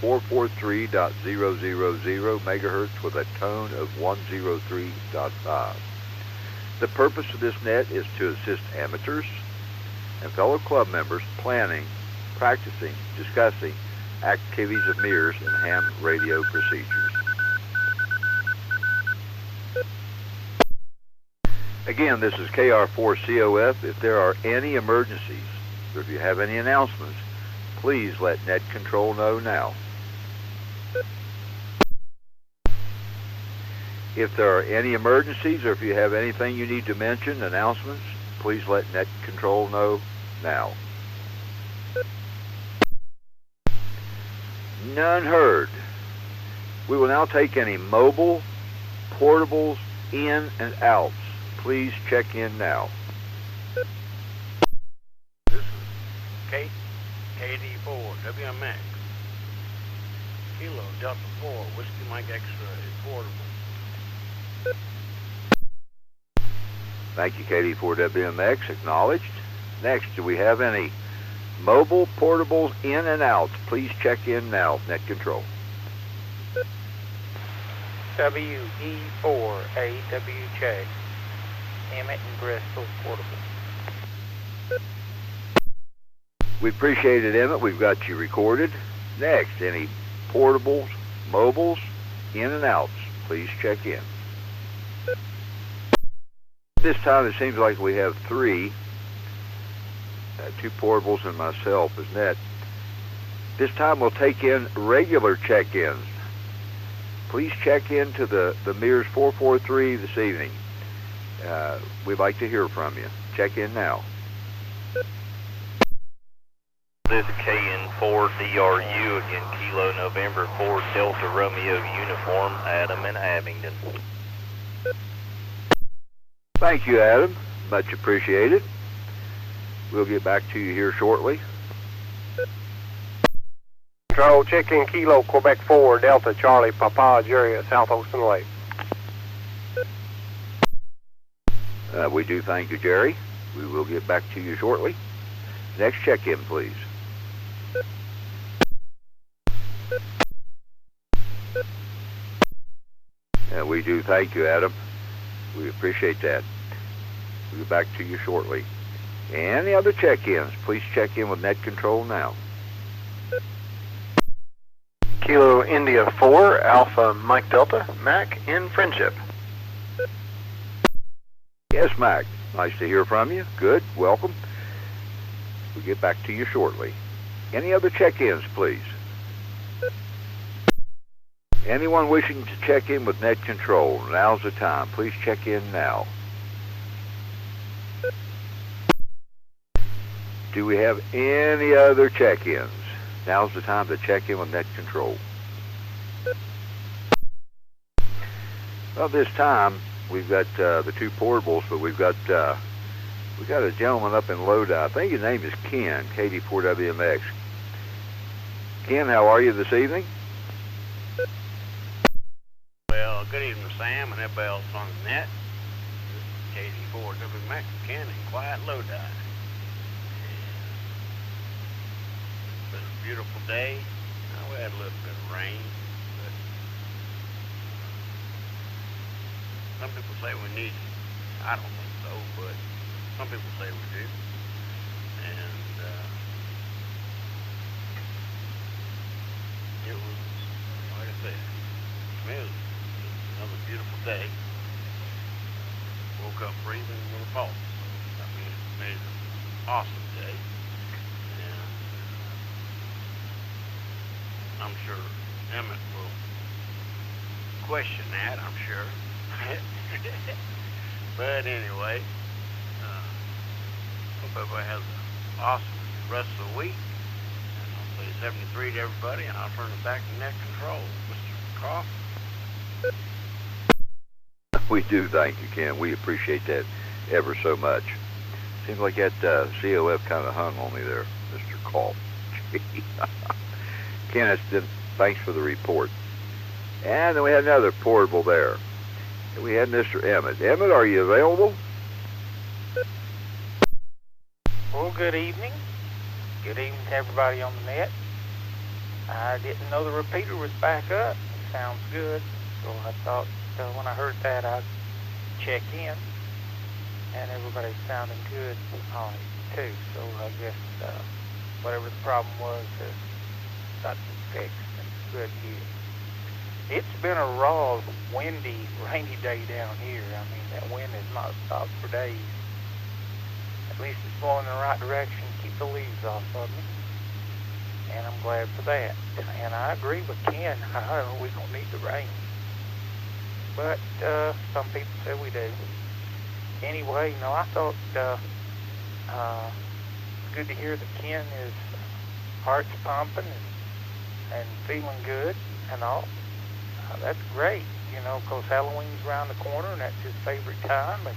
443.000 megahertz with a tone of 103.5. The purpose of this net is to assist amateurs and fellow club members planning, practicing, discussing activities of MEARS and ham radio procedures. Again, this is KR4COF. If there are any emergencies, or if you have any announcements, please let Net Control know now. If there are any emergencies, or if you have anything you need to mention, announcements, please let Net Control know now. None heard. We will now take any mobile, portables, in and outs. Please check in now. This is KD4 WMX. Kilo Delta 4 Whiskey Mike X-ray portable. Thank you, KD4 WMX. Acknowledged. Next, do we have any mobile portables in and outs? Please check in now. Net Control. WE4AWJ. Emmett and Bristol portable. We appreciate it, Emmett. We've got you recorded. Next, any portables, mobiles, in and outs? Please check in. This time it seems like we have three, two portables and myself as net. This time we'll take in regular check-ins. Please check in to the MEARS 443 this evening. We'd like to hear from you. Check in now. This is KN4DRU again, Kilo November 4 Delta Romeo Uniform, Adam in Abingdon. Thank you, Adam. Much appreciated. We'll get back to you here shortly. Control, check in Kilo Quebec 4 Delta Charlie Papa Jerry, South Ocean Lake. We do thank you, Jerry. We will get back to you shortly. Next check-in, please. We do thank you, Adam. We appreciate that. We'll get back to you shortly. Any other check-ins, please check in with Net Control now. Kilo India 4 Alpha Mike Delta, Mac in Friendship. Yes, Mac. Nice to hear from you. Good. Welcome. We'll get back to you shortly. Any other check-ins, please? Anyone wishing to check in with Net Control, now's the time. Please check in now. Do we have any other check-ins? Now's the time to check in with Net Control. Well, this time we've got the two portables, but we've got a gentleman up in Lodi. I think his name is Ken, KD4WMX. Ken, how are you this evening? Well, good evening, Sam, and everybody else on the net. This is KD4 WMX, Ken in quiet Lodi. It's been a beautiful day. We had a little bit of rain, but some people say we need it. I don't think so, but some people say we do. And it was, like I said, to me it was another beautiful day. Woke up breathing with a pulse. So, I mean, it made an awesome day. And I'm sure Emmett will question that, I'm sure. But anyway, hope everybody has an awesome rest of the week. And I'll say 73 to everybody, and I'll turn it back to Net Control. Mr. Croft? We do thank you, Ken. We appreciate that ever so much. Seems like that COF kind of hung on me there, Mr. Croft. Ken, thanks for the report. And then we had another portable there. We had Mr. Emmett. Emmett, are you available? Well, good evening. Good evening to everybody on the net. I didn't know the repeater was back up. It sounds good. So I thought when I heard that, I'd check in. And everybody's sounding good on it, too. So I guess whatever the problem was has got fixed and good here. It's been a raw, windy, rainy day down here. I mean, that wind has not stopped for days. At least it's blowing in the right direction, keep the leaves off of me. And I'm glad for that. And I agree with Ken. We don't need the rain. But some people say we do. Anyway, I thought it's good to hear that Ken is heart's pumping and feeling good and all. That's great, because Halloween's around the corner and that's his favorite time. And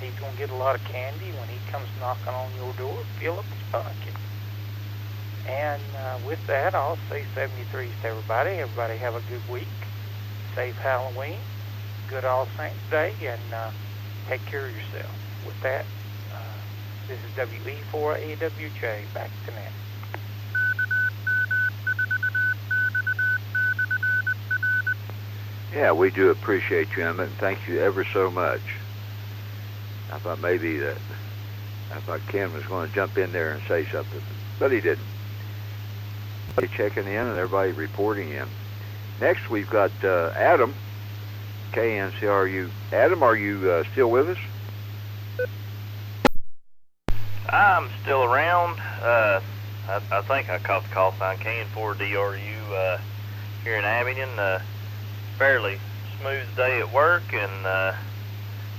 he's going to get a lot of candy when he comes knocking on your door. Fill up his pocket. And with that, I'll say 73s to everybody. Everybody have a good week. Safe Halloween. Good All Saints Day. And take care of yourself. With that, this is WE4AWJ. Back to net. Yeah, we do appreciate you, Emmett, and thank you ever so much. I thought Ken was going to jump in there and say something, but he didn't. Checking in and everybody reporting in. Next, we've got Adam, KNCRU. Adam, are you still with us? I'm still around. I think I caught the call sign KN4DRU here in Abington. Fairly smooth day at work, and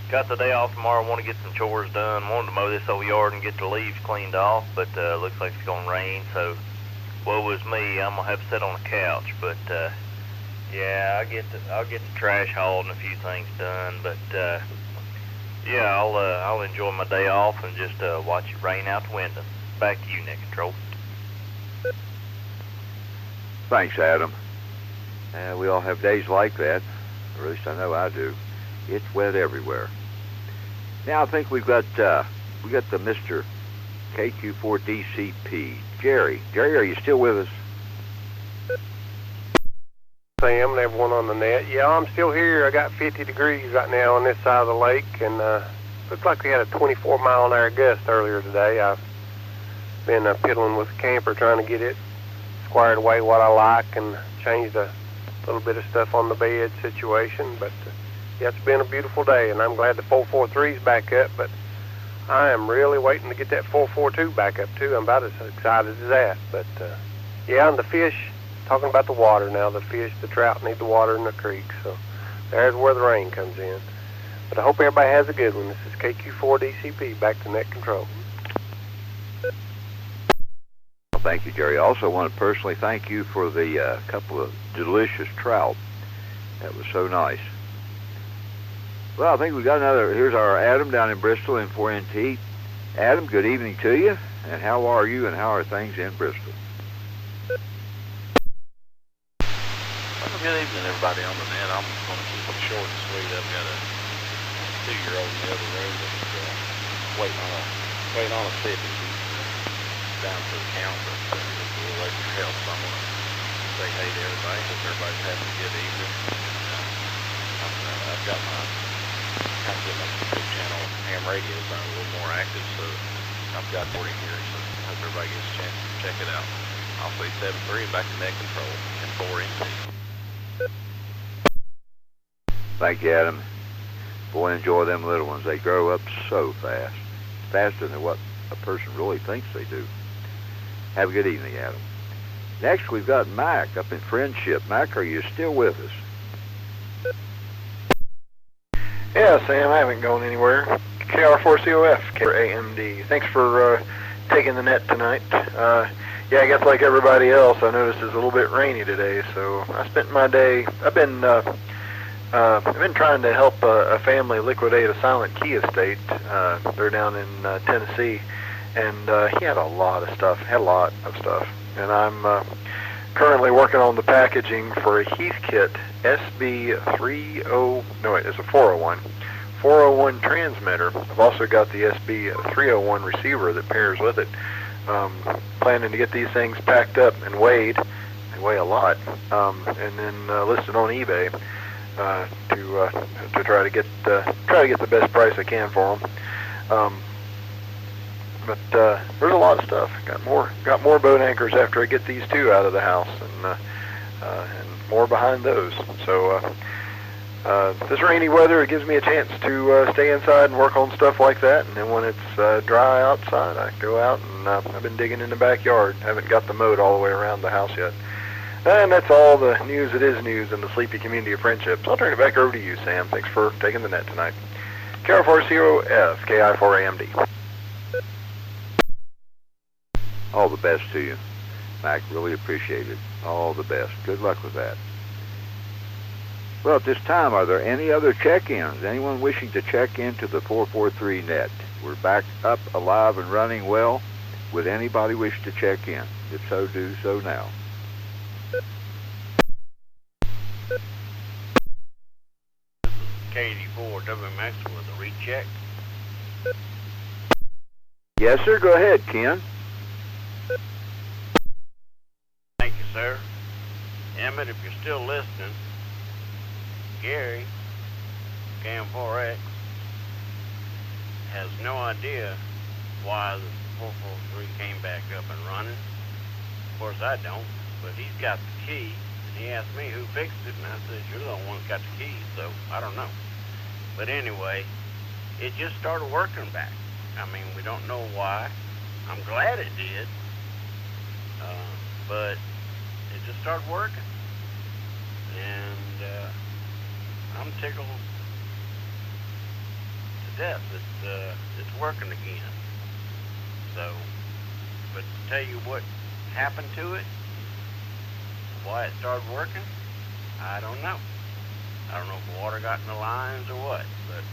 got the day off tomorrow. Want to get some chores done. Wanted to mow this old yard and get the leaves cleaned off, but looks like it's going to rain, so woe is me. I'm gonna have to sit on the couch. But yeah, I'll get the trash hauled and a few things done. But yeah, I'll enjoy my day off and just watch it rain out the window. Back to you, Net Control. Thanks, Adam. We all have days like that, or at least I know I do. It's wet everywhere. Now I think we got the Mr. KQ4DCP, Jerry. Jerry, are you still with us? Sam and everyone on the net. Yeah, I'm still here. I got 50 degrees right now on this side of the lake, and looks like we had a 24-mile-an-hour gust earlier today. I've been piddling with the camper trying to get it squared away what I like and changed a little bit of stuff on the bed situation. But yeah, it's been a beautiful day, and I'm glad the 443's back up, but I am really waiting to get that 442 back up too. I'm about as excited as that. But yeah, and the fish, talking about the water now, the fish, the trout need the water in the creek, so there's where the rain comes in. But I hope everybody has a good one. This is KQ4DCP, back to Net Control. Well, thank you, Jerry. I also want to personally thank you for the couple of delicious trout. That was so nice. Well, I think we got another. Here's our Adam down in Bristol in 4NT. Adam, good evening to you. And how are you and how are things in Bristol? Well, good evening, everybody on the net. I'm going to keep it short and sweet. I've got a 2-year-old in the other room that's waiting on a sip. She's down for the count, but needs a little extra help. So I'm going to say hey to everybody. Hope everybody's having a good evening. I've got my kind of get my YouTube channel, Ham Radio, is a little more active, so I've got 40 here, so I hope everybody gets a chance to check it out. I'll say 7-3 and back to Net Control and 4NT. Thank you, Adam. Boy, enjoy them little ones. They grow up so fast. Faster than what a person really thinks they do. Have a good evening, Adam. Next, we've got Mac up in Friendship. Mac, are you still with us? Yeah, Sam, I haven't gone anywhere. KR4COF, KRAMD. Thanks for taking the net tonight. Yeah, I guess like everybody else, I noticed it's a little bit rainy today, so I spent my day. I've been trying to help a family liquidate a silent key estate. They're down in Tennessee, and he had a lot of stuff. And I'm currently working on the packaging for a Heathkit SB30. No, wait, it's a 401 transmitter. I've also got the SB301 receiver that pairs with it. Planning to get these things packed up and weighed They weigh a lot, and then listed on eBay to try to get the best price I can for them. But there's a lot of stuff. Got more boat anchors after I get these two out of the house, and more behind those. So this rainy weather, it gives me a chance to stay inside and work on stuff like that. And then when it's dry outside, I go out and I've been digging in the backyard. Haven't got the moat all the way around the house yet. And that's all the news that is news in the sleepy community of friendships. I'll turn it back over to you, Sam. Thanks for taking the net tonight. KR4COF, KI4AMD. All the best to you, Mac. Really appreciate it. All the best. Good luck with that. Well, at this time, are there any other check-ins? Anyone wishing to check into the 443 net? We're back up, alive, and running well. Would anybody wish to check in? If so, do so now. K84 WMX with a recheck. Yes, sir. Go ahead, Ken. Thank you, sir. Emmett, if you're still listening, Gary, Cam4X, has no idea why the 443 came back up and running. Of course, I don't, but he's got the key. And he asked me who fixed it, and I said, you're the one that's got the key, so I don't know. But anyway, it just started working back. I mean, we don't know why. I'm glad it did, but it just started working. And I'm tickled to death that it's working again. So, but to tell you what happened to it, why it started working, I don't know. I don't know if the water got in the lines or what, but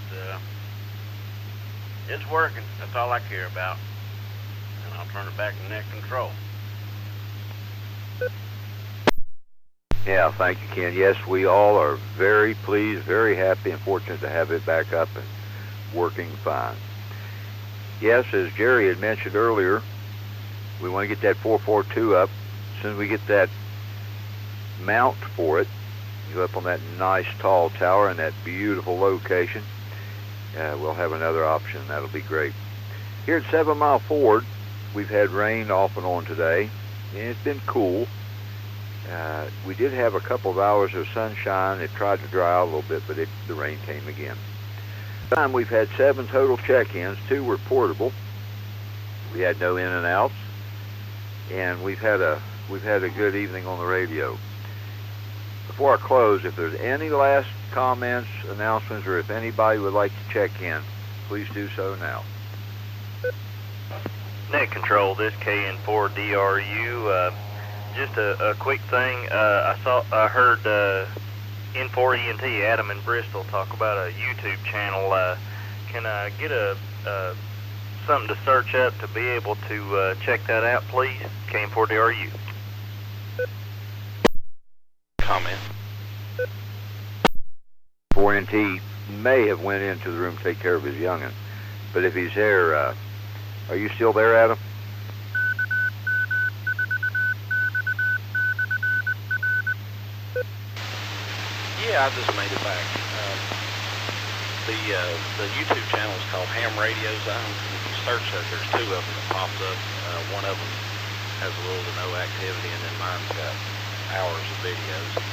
it's working. That's all I care about. And I'll turn it back to net control. Yeah, thank you, Ken. Yes, we all are very pleased, very happy, and fortunate to have it back up and working fine. Yes, as Jerry had mentioned earlier, we want to get that 442 up. As soon as we get that mount for it, go up on that nice tall tower in that beautiful location, we'll have another option. That'll be great. Here at 7 Mile Ford, we've had rain off and on today, and it's been cool. We did have a couple of hours of sunshine. It tried to dry out a little bit, but the rain came again. This time we've had 7 total check-ins. 2 were portable. We had no in and outs, and we've had a good evening on the radio. Before I close, if there's any last comments, announcements, or if anybody would like to check in, please do so now. Net control, this KN4DRU. Just a quick thing. I heard N4ENT Adam in Bristol talk about a YouTube channel. Can I get something to search up to be able to check that out, please? KN4DRU. Comment. 4NT may have went into the room to take care of his young'un, but if he's there, are you still there, Adam? Yeah, I just made it back. The YouTube channel is called Ham Radio Zone. If you search that, there's 2 of them that popped up. One of them has a little to no activity, and then mine's got hours of videos.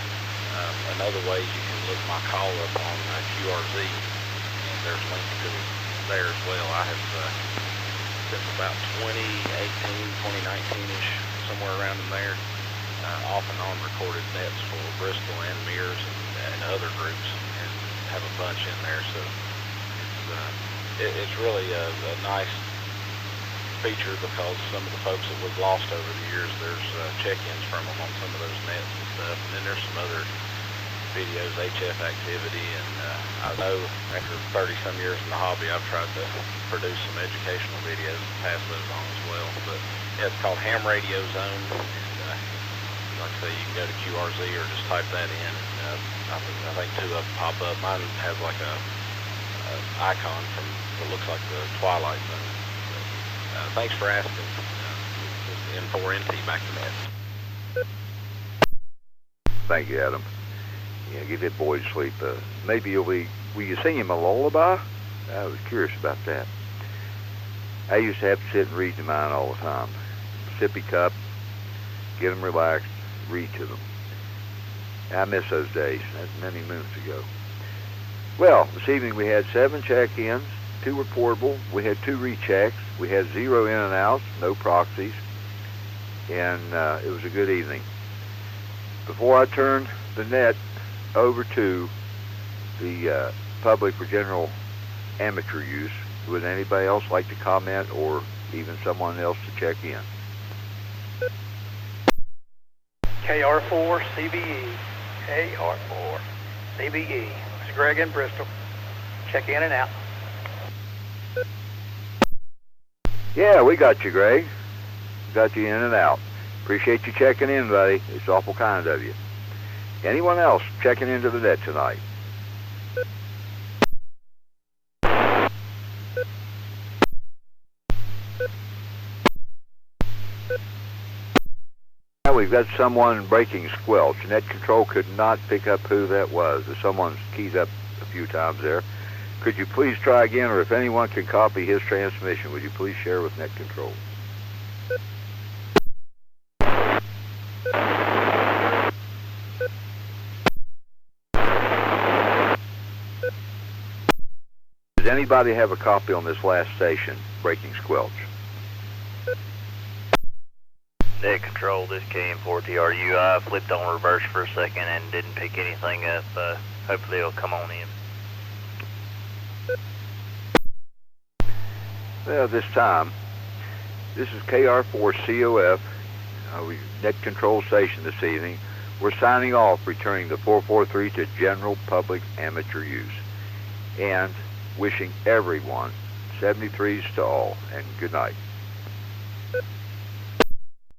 Another way, you can look my call up on QRZ, and there's links to it there as well. I have, since about 2018, 2019-ish, somewhere around in there, off and on recorded nets for Bristol and MEARS and other groups, and have a bunch in there. So it's really a nice feature, because some of the folks that we've lost over the years, there's check-ins from them on some of those nets and stuff. And then there's some other videos, HF activity, and I know after 30-some years in the hobby, I've tried to produce some educational videos and pass those on as well. But yeah, it's called Ham Radio Zone, and like I say, you can go to QRZ or just type that in, and I think 2 of them pop up. Mine has like a icon from what looks like the Twilight Zone. Thanks for asking. N4NT back to net. Thank you, Adam. Yeah, get that boy to sleep. Maybe will you sing him a lullaby? I was curious about that. I used to have to sit and read to mine all the time. Sippy cup, get them relaxed, read to them. I miss those days. That's many moons ago. Well, this evening we had 7 check-ins. 2 were portable. We had 2 rechecks. We had 0 in and outs, no proxies, and it was a good evening. Before I turn the net over to the public for general amateur use, would anybody else like to comment, or even someone else to check in? KR4 CBE. KR4 CBE. This is Greg in Bristol. Check in and out. Yeah, we got you, Greg. Got you in and out. Appreciate you checking in, buddy. It's awful kind of you. Anyone else checking into the net tonight? Now we've got someone breaking squelch. Net control could not pick up who that was. Someone's keyed up a few times there. Could you please try again, or if anyone can copy his transmission, would you please share with net control? Does anybody have a copy on this last station, breaking squelch? Net control, this KM4TRU. I flipped on reverse for a second and didn't pick anything up. Hopefully it'll come on in. Well, this time, this is KR4COF, net control station this evening. We're signing off, returning the 443 to general public amateur use, and wishing everyone 73s to all, and good night.